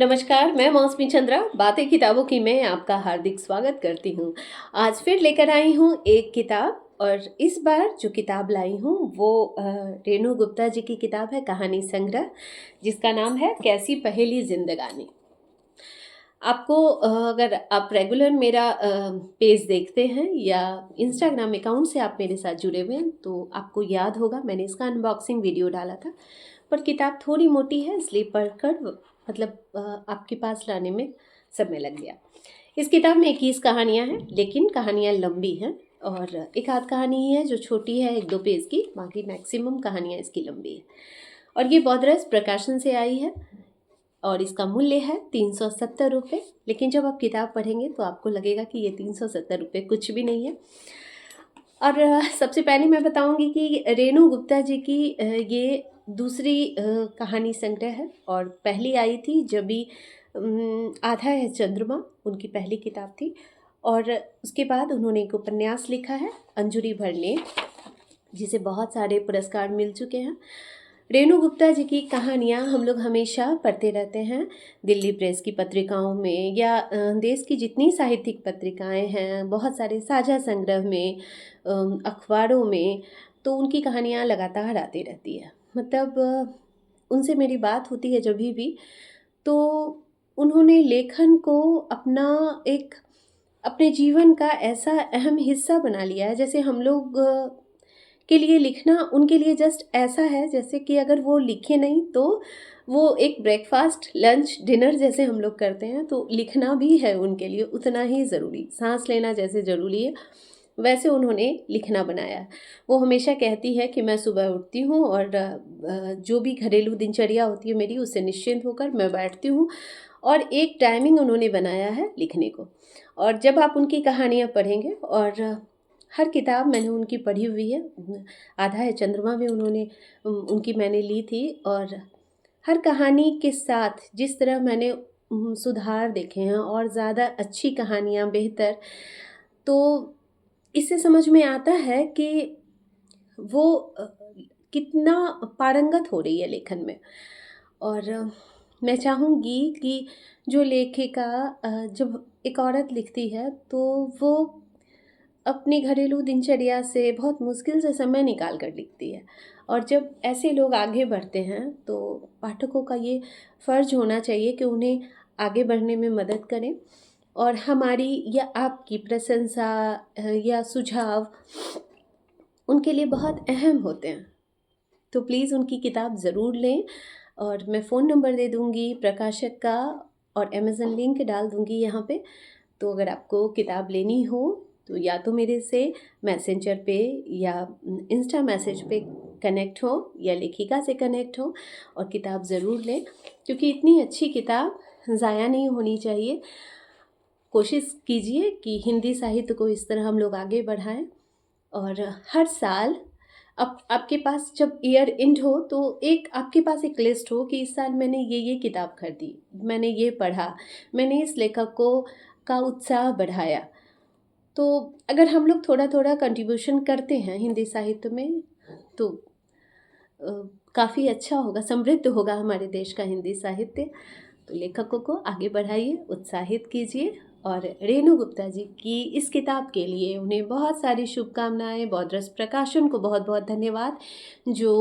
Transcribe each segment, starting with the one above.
नमस्कार, मैं मौसमी चंद्रा बातें किताबों की में आपका हार्दिक स्वागत करती हूँ। आज फिर लेकर आई हूँ एक किताब और इस बार जो किताब लाई हूँ वो रेणु गुप्ता जी की किताब है, कहानी संग्रह, जिसका नाम है कैसी पहेली जिंदगानी। आपको अगर आप रेगुलर मेरा पेज देखते हैं या इंस्टाग्राम अकाउंट से आप मेरे साथ जुड़े हुए हैं तो आपको याद होगा मैंने इसका अनबॉक्सिंग वीडियो डाला था। पर किताब थोड़ी मोटी है इसलिए पढ़कर आपके पास लाने में समय लग गया। इस किताब में 21 कहानियाँ हैं, लेकिन कहानियाँ लंबी हैं और एक आध कहानी ही है जो छोटी है 1-2 पेज की, बाकी मैक्सिमम कहानियाँ इसकी लंबी है। और ये बौद्धरस प्रकाशन से आई है और इसका मूल्य है 370 रुपये। लेकिन जब आप किताब पढ़ेंगे तो आपको लगेगा कि ये 370 रुपये कुछ भी नहीं है। और सबसे पहले मैं बताऊंगी कि रेणु गुप्ता जी की ये दूसरी कहानी संग्रह है और पहली आई थी जब भी आधा है चंद्रमा, उनकी पहली किताब थी। और उसके बाद उन्होंने एक उपन्यास लिखा है अंजुरी भरने, जिसे बहुत सारे पुरस्कार मिल चुके हैं। रेणु गुप्ता जी की कहानियाँ हम लोग हमेशा पढ़ते रहते हैं दिल्ली प्रेस की पत्रिकाओं में या देश की जितनी साहित्यिक पत्रिकाएं हैं, बहुत सारे साझा संग्रह में, अखबारों में, तो उनकी कहानियाँ लगातार आती रहती है। मतलब उनसे मेरी बात होती है जब भी, तो उन्होंने लेखन को अपना एक अपने जीवन का ऐसा अहम हिस्सा बना लिया है, जैसे हम लोग के लिए लिखना उनके लिए जस्ट ऐसा है जैसे कि अगर वो लिखे नहीं तो वो एक ब्रेकफास्ट, लंच, डिनर जैसे हम लोग करते हैं, तो लिखना भी है उनके लिए उतना ही ज़रूरी। सांस लेना जैसे ज़रूरी है वैसे उन्होंने लिखना बनाया है। वो हमेशा कहती है कि मैं सुबह उठती हूँ और जो भी घरेलू दिनचर्या होती है मेरी, उससे निश्चिंत होकर मैं बैठती हूँ और एक टाइमिंग उन्होंने बनाया है लिखने को। और जब आप उनकी कहानियाँ पढ़ेंगे, और हर किताब मैंने उनकी पढ़ी हुई है, आधा है चंद्रमा भी उनकी मैंने ली थी, और हर कहानी के साथ जिस तरह मैंने सुधार देखे हैं और ज़्यादा अच्छी कहानियाँ, बेहतर, तो इससे समझ में आता है कि वो कितना पारंगत हो रही है लेखन में। और मैं चाहूँगी कि जो लेखिका जब एक औरत लिखती है तो वो अपनी घरेलू दिनचर्या से बहुत मुश्किल से समय निकाल कर लिखती है, और जब ऐसे लोग आगे बढ़ते हैं तो पाठकों का ये फ़र्ज़ होना चाहिए कि उन्हें आगे बढ़ने में मदद करें। और हमारी या आपकी प्रशंसा या सुझाव उनके लिए बहुत अहम होते हैं। तो प्लीज़ उनकी किताब ज़रूर लें, और मैं फ़ोन नंबर दे दूँगी प्रकाशक का और अमेज़न लिंक डाल दूँगी यहाँ पे। तो अगर आपको किताब लेनी हो तो या तो मेरे से मैसेंजर पे या इंस्टा मैसेज पे कनेक्ट हो या लेखिका से कनेक्ट हो और किताब ज़रूर लें, क्योंकि इतनी अच्छी किताब ज़ाया नहीं होनी चाहिए। कोशिश कीजिए कि हिंदी साहित्य को इस तरह हम लोग आगे बढ़ाएं। और हर साल आपके पास जब ईयर एंड हो तो एक आपके पास एक लिस्ट हो कि इस साल मैंने ये किताब खरीदी, मैंने ये पढ़ा, मैंने इस लेखक को का उत्साह बढ़ाया। तो अगर हम लोग थोड़ा थोड़ा कंट्रीब्यूशन करते हैं हिंदी साहित्य में तो काफ़ी अच्छा होगा, समृद्ध होगा हमारे देश का हिंदी साहित्य। तो लेखकों को आगे बढ़ाइए, उत्साहित कीजिए। और रेणु गुप्ता जी की इस किताब के लिए उन्हें बहुत सारी शुभकामनाएं। बौद्धरस प्रकाशन को बहुत बहुत धन्यवाद जो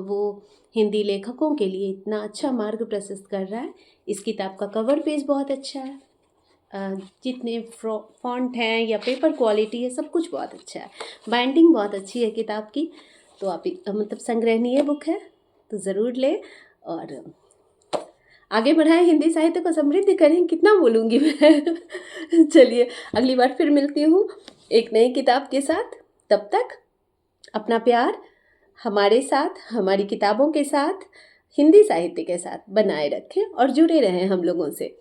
वो हिंदी लेखकों के लिए इतना अच्छा मार्ग प्रशस्त कर रहा है। इस किताब का कवर पेज बहुत अच्छा है, जितने फॉन्ट हैं या पेपर क्वालिटी है, सब कुछ बहुत अच्छा है, बाइंडिंग बहुत अच्छी है किताब की। तो आप मतलब संग्रहणीय बुक है, तो ज़रूर लें और आगे बढ़ाएं, हिंदी साहित्य को समृद्ध करें। कितना बोलूँगी मैं चलिए अगली बार फिर मिलती हूँ एक नई किताब के साथ। तब तक अपना प्यार हमारे साथ, हमारी किताबों के साथ, हिंदी साहित्य के साथ बनाए रखें और जुड़े रहें हम लोगों से।